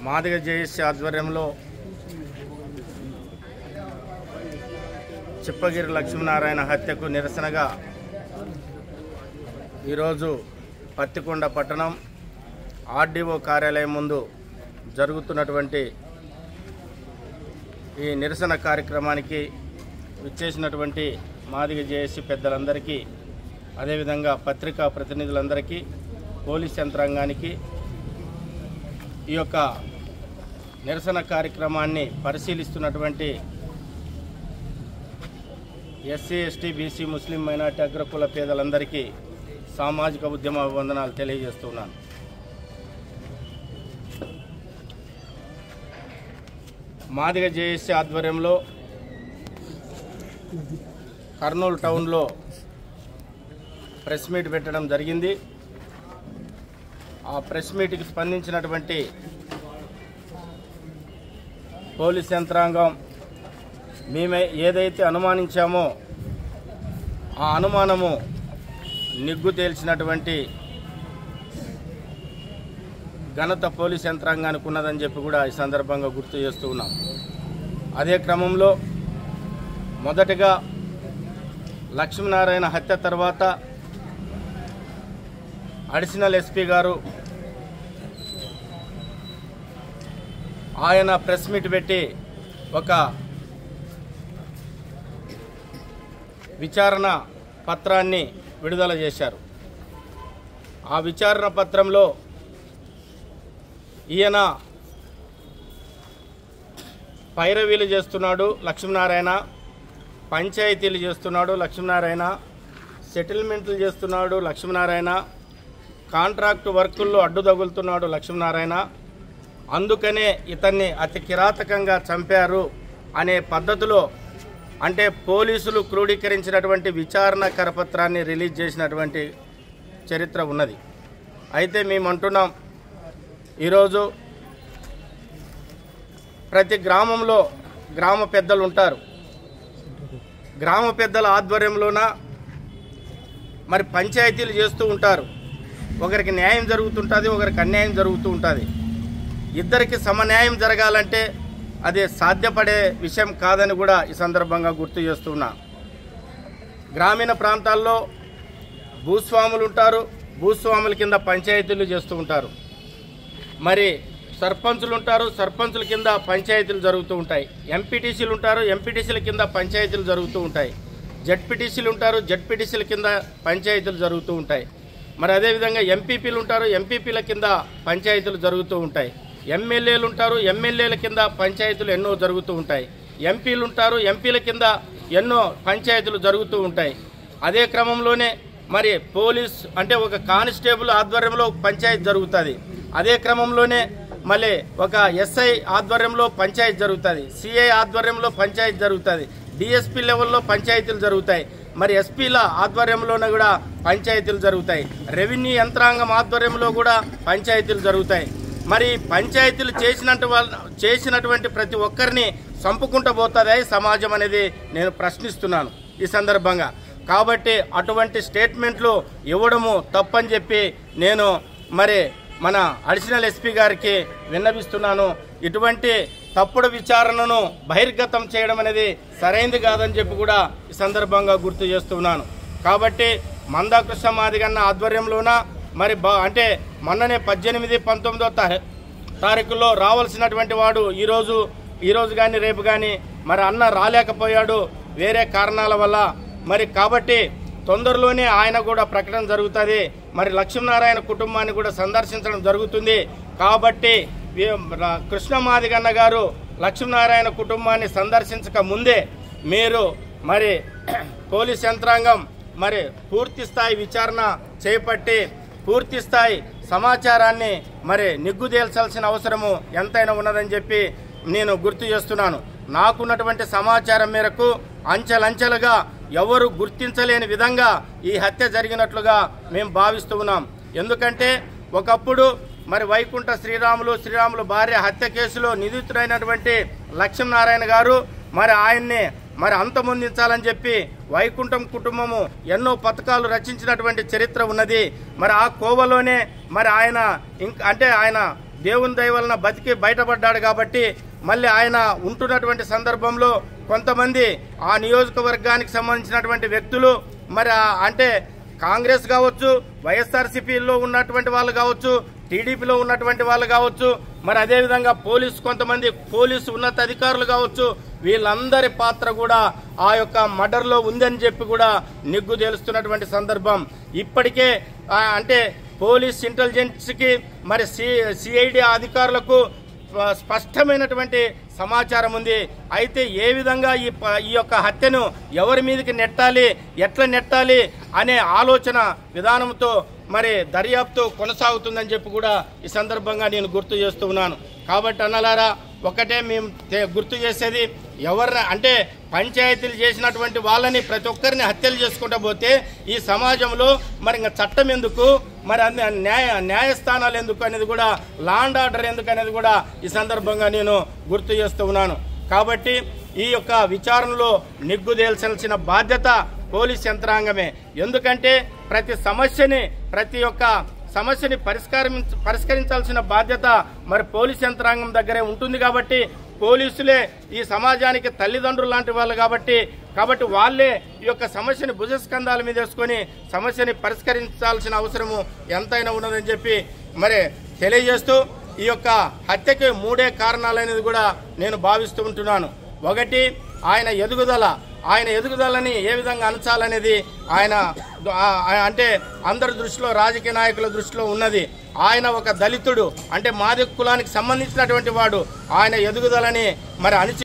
Madiga JAC ఆధ్వర్యంలో చిప్పగిరి లక్ష్మీనారాయణ హత్యకు నిరసనగా ఈరోజు పత్తికొండ పట్టణం ఆర్డీఓ కార్యాలయం ముందు జరుగుతున్నటువంటి ఈ నిరసన కార్యక్రమానికి విచ్చేసినటువంటి మాదిగ జేఏసీ పెద్దలందరికీ, అదేవిధంగా పత్రికా ప్రతినిధులందరికీ, పోలీస్ యంత్రాంగానికి ఈ యొక్క నిరసన కార్యక్రమాన్ని పరిశీలిస్తున్నటువంటి ఎస్సీ, ఎస్టీ, బీసీ, ముస్లిం, మైనార్టీ, అగ్రకుల పేదలందరికీ సామాజిక ఉద్యమ అభివందనాలు తెలియజేస్తున్నాను. మాదిగ జేఏసీ ఆధ్వర్యంలో కర్నూలు టౌన్లో ప్రెస్ మీట్ పెట్టడం జరిగింది. ఆ ప్రెస్ మీట్కి స్పందించినటువంటి పోలీస్ యంత్రాంగం మేము ఏదైతే అనుమానించామో ఆ అనుమానము నిగ్గు తేల్చినటువంటి ఘనత పోలీస్ యంత్రాంగానికి ఉన్నదని చెప్పి కూడా ఈ సందర్భంగా గుర్తు చేస్తూ ఉన్నాం. అదే క్రమంలో మొదటగా లక్ష్మీనారాయణ హత్య తర్వాత అడిషనల్ ఎస్పీ గారు ఆయన ప్రెస్ మీట్ పెట్టి ఒక విచారణ పత్రాన్ని విడుదల చేశారు. ఆ విచారణ పత్రంలో ఈయన పైరవీలు చేస్తున్నాడు లక్ష్మీనారాయణ, పంచాయతీలు చేస్తున్నాడు లక్ష్మీనారాయణ, సెటిల్మెంట్లు చేస్తున్నాడు లక్ష్మీనారాయణ, కాంట్రాక్టు వర్కుల్లో అడ్డు తగులుతున్నాడు లక్ష్మీనారాయణ, అందుకనే ఇతన్ని అతి కిరాతకంగా చంపారు అనే పద్ధతిలో, అంటే పోలీసులు క్రోడీకరించినటువంటి విచారణ కరపత్రాన్ని రిలీజ్ చేసినటువంటి చరిత్ర ఉన్నది. అయితే మేము అంటున్నాం, ఈరోజు ప్రతి గ్రామంలో గ్రామ పెద్దలు ఉంటారు. గ్రామ పెద్దల ఆధ్వర్యంలోన మరి పంచాయతీలు చేస్తూ ఉంటారు. ఒకరికి న్యాయం జరుగుతుంటుంది, ఒకరికి అన్యాయం జరుగుతూ ఉంటుంది. ఇద్దరికి సమన్యాయం జరగాలంటే అది సాధ్యపడే విషయం కాదని కూడా ఈ సందర్భంగా గుర్తు చేస్తున్నా. గ్రామీణ ప్రాంతాల్లో భూస్వాములు ఉంటారు, భూస్వాముల కింద పంచాయతీలు చేస్తూ ఉంటారు. మరి సర్పంచులు ఉంటారు, సర్పంచుల కింద పంచాయతీలు జరుగుతూ ఉంటాయి. ఎంపీటీసీలు ఉంటారు, ఎంపీటీసీల కింద పంచాయతీలు జరుగుతూ ఉంటాయి. జడ్పీటీసీలు ఉంటారు, జడ్పీటీసీల కింద పంచాయతీలు జరుగుతూ ఉంటాయి. మరి అదేవిధంగా ఎంపీపీలు ఉంటారు, ఎంపీపీల కింద పంచాయతీలు జరుగుతూ ఉంటాయి. ఎమ్మెల్యేలు ఉంటారు, ఎమ్మెల్యేల కింద పంచాయతీలు ఎన్నో జరుగుతూ ఉంటాయి. ఎంపీలు ఉంటారు, ఎంపీల కింద ఎన్నో పంచాయతీలు జరుగుతూ ఉంటాయి. అదే క్రమంలోనే మరి పోలీస్ అంటే ఒక కానిస్టేబుల్ ఆధ్వర్యంలో పంచాయతీ జరుగుతుంది. అదే క్రమంలోనే మళ్ళీ ఒక ఎస్ఐ ఆధ్వర్యంలో పంచాయతీ జరుగుతుంది, సిఐ ఆధ్వర్యంలో పంచాయతీ జరుగుతుంది, డిఎస్పీ లెవెల్లో పంచాయతీలు జరుగుతాయి. మరి ఎస్పీల ఆధ్వర్యంలోనే కూడా పంచాయతీలు జరుగుతాయి. రెవెన్యూ యంత్రాంగం ఆధ్వర్యంలో కూడా పంచాయతీలు జరుగుతాయి. మరి పంచాయతీలు చేసినటువంటి ప్రతి ఒక్కరిని చంపుకుంటూ పోతుంది సమాజం అనేది నేను ప్రశ్నిస్తున్నాను ఈ సందర్భంగా. కాబట్టి అటువంటి స్టేట్మెంట్లు ఇవ్వడము తప్పని చెప్పి నేను మరి మన అడిషనల్ ఎస్పీ గారికి విన్నవిస్తున్నాను. ఇటువంటి తప్పుడు విచారణను బహిర్గతం చేయడం అనేది సరైంది కాదని చెప్పి కూడా ఈ సందర్భంగా గుర్తు చేస్తున్నాను. కాబట్టి మందాకృష్ణ మాదిగన్న ఆధ్వర్యంలోన మరి అంటే మొన్ననే 18, 19 తారీఖుల్లో రావాల్సినటువంటి వాడు ఈరోజు కానీ రేపు కానీ మరి అన్న రాలేకపోయాడు వేరే కారణాల వల్ల. మరి కాబట్టి తొందరలోనే ఆయన కూడా ప్రకటన జరుగుతుంది. మరి లక్ష్మీనారాయణ కుటుంబాన్ని కూడా సందర్శించడం జరుగుతుంది. కాబట్టి కృష్ణ మాదిగన్న గారు లక్ష్మీనారాయణ కుటుంబాన్ని సందర్శించక ముందే మీరు మరి పోలీస్ యంత్రాంగం మరి పూర్తి స్థాయి విచారణ చేపట్టి పూర్తి స్థాయి సమాచారాన్ని మరి నిగ్గుదేల్చాల్సిన అవసరము ఎంతైనా ఉన్నదని చెప్పి నేను గుర్తు చేస్తున్నాను. నాకున్నటువంటి సమాచారం మేరకు అంచెలంచెలుగా ఎవరు గుర్తించలేని విధంగా ఈ హత్య జరిగినట్లుగా మేము భావిస్తూ ఉన్నాం. ఎందుకంటే ఒకప్పుడు మరి వైకుంఠ శ్రీరాములు భార్య హత్య కేసులో నిందితుడైనటువంటి లక్ష్మీనారాయణ గారు మరి ఆయన్ని మరి అంతమొందించాలని చెప్పి వైకుంఠం కుటుంబము ఎన్నో పథకాలు రచించినటువంటి చరిత్ర ఉన్నది. మరి ఆ కోవలోనే మరి ఆయన ఆయన దేవుని దయ వలన బతికి బయటపడ్డాడు కాబట్టి మళ్ళీ ఆయన ఉంటున్నటువంటి సందర్భంలో కొంతమంది ఆ నియోజకవర్గానికి సంబంధించినటువంటి వ్యక్తులు మరి అంటే కాంగ్రెస్ కావచ్చు, వైఎస్ఆర్సీపీలో ఉన్నటువంటి వాళ్ళు కావచ్చు, టీడీపీలో ఉన్నటువంటి వాళ్ళు కావచ్చు, మరి అదేవిధంగా కొంతమంది పోలీసు ఉన్నతాధికారులు కావచ్చు, వీళ్ళందరి పాత్ర కూడా ఆ యొక్క మర్డర్లో ఉందని చెప్పి కూడా నిగ్గు తేలుస్తున్నటువంటి సందర్భం. ఇప్పటికే అంటే పోలీస్ ఇంటెలిజెన్స్కి మరి సిఐడి అధికారులకు స్పష్టమైనటువంటి సమాచారం ఉంది. అయితే ఏ విధంగా ఈ యొక్క హత్యను ఎవరి మీదకి నెట్టాలి, ఎట్లా నెట్టాలి అనే ఆలోచన విధానంతో మరి దర్యాప్తు కొనసాగుతుందని చెప్పి కూడా ఈ సందర్భంగా నేను గుర్తు చేస్తూ ఉన్నాను. కాబట్టి అన్నలారా, ఒకటే మేము గుర్తు చేసేది, ఎవరిని అంటే పంచాయతీలు చేసినటువంటి వాళ్ళని ప్రతి ఒక్కరిని హత్యలు చేసుకుంటూ పోతే ఈ సమాజంలో మరి ఇంకా చట్టం ఎందుకు, మరి న్యాయస్థానాలు ఎందుకు అనేది కూడా, లా అండ్ ఆర్డర్ ఎందుకు అనేది కూడా ఈ సందర్భంగా నేను గుర్తు చేస్తూ ఉన్నాను. కాబట్టి ఈ యొక్క విచారణలో నిగ్గుదేల్చాల్సిన బాధ్యత పోలీస్ యంత్రాంగమే. ఎందుకంటే ప్రతి ఒక్క సమస్యని పరిష్కరించాల్సిన బాధ్యత మరి పోలీస్ యంత్రాంగం దగ్గరే ఉంటుంది. కాబట్టి పోలీసులే ఈ సమాజానికి తల్లిదండ్రులు లాంటి వాళ్ళు కాబట్టి వాళ్ళే ఈ యొక్క సమస్యని భుజస్కంధాల మీద వేసుకొని సమస్యని పరిష్కరించాల్సిన అవసరము ఎంతైనా ఉన్నదని చెప్పి మరి తెలియజేస్తూ, ఈ యొక్క హత్యకి 3 కారణాలనేది కూడా నేను భావిస్తూ ఉంటున్నాను. ఒకటి, ఆయన ఎదుగుదలని ఏ విధంగా అంచాలనేది ఆయన అంటే అందరి దృష్టిలో, రాజకీయ నాయకుల దృష్టిలో ఉన్నది. ఆయన ఒక దళితుడు, అంటే మాదిగ కులానికి సంబంధించినటువంటి వాడు. ఆయన ఎదుగుదలని మరి